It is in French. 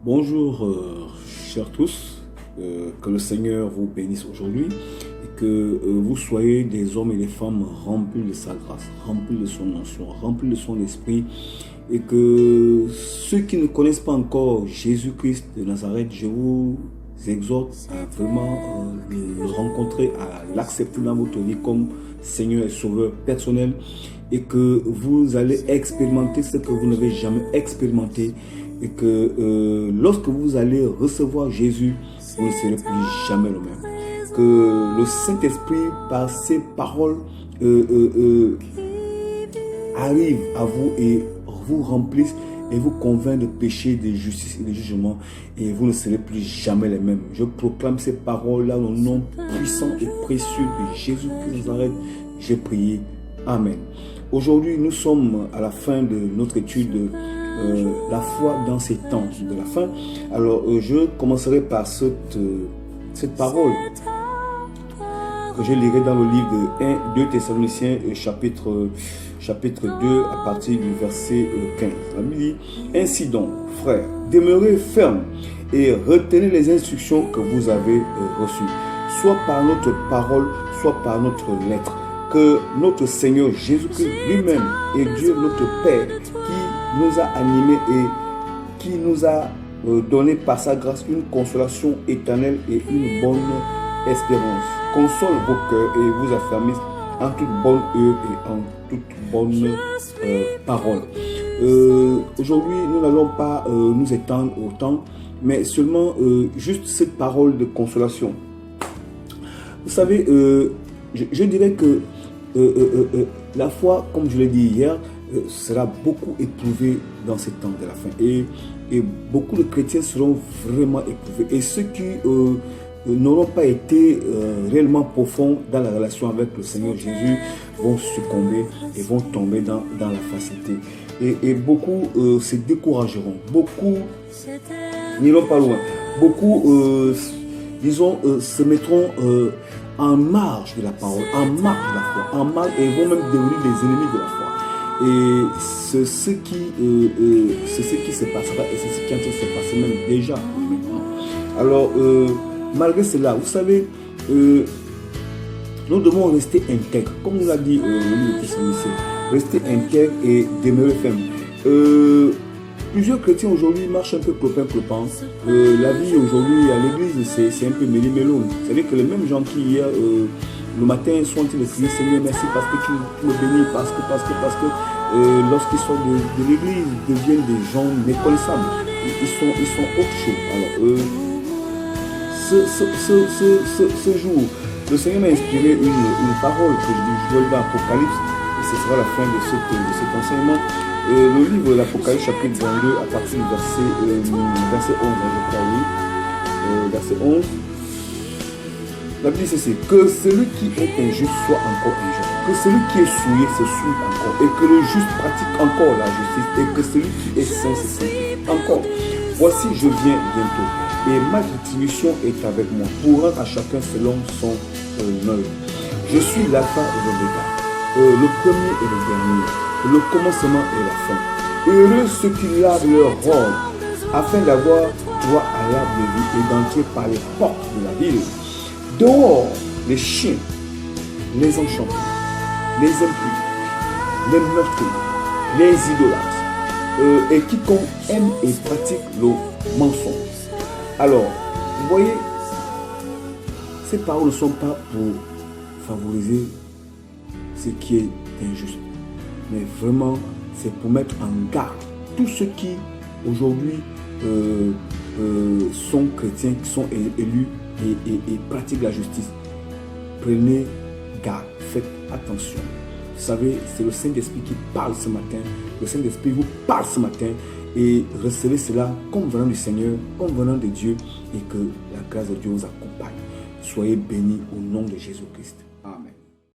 Bonjour, chers tous, que le Seigneur vous bénisse aujourd'hui et que vous soyez des hommes et des femmes remplis de sa grâce, remplis de son onction, remplis de son esprit et que ceux qui ne connaissent pas encore Jésus-Christ de Nazareth, je vous exhorte à vraiment le rencontrer, à l'accepter dans votre vie comme Seigneur et Sauveur personnel et que vous allez expérimenter ce que vous n'avez jamais expérimenté et que lorsque vous allez recevoir Jésus, vous ne serez plus jamais le même. Que le Saint-Esprit, par ses paroles, arrive à vous et vous remplisse et vous convainc de péché, de justice et de jugement et vous ne serez plus jamais les mêmes. Je proclame ces paroles-là au nom puissant et précieux de Jésus-Christ de Nazareth. J'ai prié. Amen. Aujourd'hui, nous sommes à la fin de notre étude la foi dans ces temps de la fin. Alors, je commencerai par cette parole que je lirai dans le livre de 2 Thessaloniciens, chapitre 2, à partir du verset 15. La Bible dit: ainsi donc, frères, demeurez fermes et retenez les instructions que vous avez reçues, soit par notre parole, soit par notre lettre. Que notre Seigneur Jésus-Christ lui-même et Dieu notre Père, qui nous a animés et qui nous a donné par sa grâce une consolation éternelle et une bonne espérance, console vos cœurs et vous affermisse en toute bonne œuvre et en toute bonne parole. Aujourd'hui, nous n'allons pas nous étendre autant, mais seulement juste cette parole de consolation. Vous savez, je dirais que la foi, comme je l'ai dit hier, sera beaucoup éprouvée dans ces temps de la fin. Et beaucoup de chrétiens seront vraiment éprouvés. Et ceux qui n'auront pas été réellement profonds dans la relation avec le Seigneur Jésus vont succomber et vont tomber dans la facilité. Et beaucoup se décourageront. Beaucoup n'iront pas loin. Beaucoup, disons, se mettront en marge de la parole, en marge de la foi, en marge, et vont même devenir les ennemis de la foi. Et c'est ce qui se passera et c'est ce qui est en train de se passer même déjà maintenant. Alors, malgré cela, vous savez, nous devons rester intègres, comme nous l'a dit le livre de Thessaloniciens, rester intègres et demeurer fermes. Plusieurs chrétiens aujourd'hui marchent un peu clopin-clopin. La vie aujourd'hui à l'église, c'est un peu méli-mélo. C'est-à-dire que les mêmes gens qui hier, le matin, sont en train de crier: Seigneur, merci parce que tu me bénis, parce que lorsqu'ils sortent de l'église, ils deviennent des gens méconnaissables. Ils sont autre chose. Alors, ce jour, le Seigneur m'a inspiré une parole que je vois dans l'Apocalypse, et ce sera la fin de cet enseignement. Le livre de l'Apocalypse, chapitre 22, à partir du verset 11, je crois, oui. Verset 11. La Bible dit ceci: que celui qui est injuste soit encore injuste, que celui qui est souillé se souille encore, et que le juste pratique encore la justice, et que celui qui est saint se sanctifie encore. Voici, je viens bientôt, et ma rétribution est avec moi, pour rendre à chacun selon son œuvre. Je suis l'alpha et l'oméga, le premier et le dernier, le commencement et la fin. Heureux ceux qui lavent leur robe, afin d'avoir droit à l'arbre de vie et d'entrer par les portes de la ville. Dehors, les chiens, les enchantés, les impies, les meurtriers, les idolâtres, et quiconque aime et pratique le mensonge. Alors, vous voyez, ces paroles ne sont pas pour favoriser ce qui est injuste, mais vraiment, c'est pour mettre en garde tous ceux qui, aujourd'hui, sont chrétiens, qui sont élus et pratiquent la justice. Prenez garde, faites attention. Vous savez, c'est le Saint-Esprit qui parle ce matin. Le Saint-Esprit vous parle ce matin et recevez cela comme venant du Seigneur, comme venant de Dieu, et que la grâce de Dieu vous accompagne. Soyez bénis au nom de Jésus-Christ.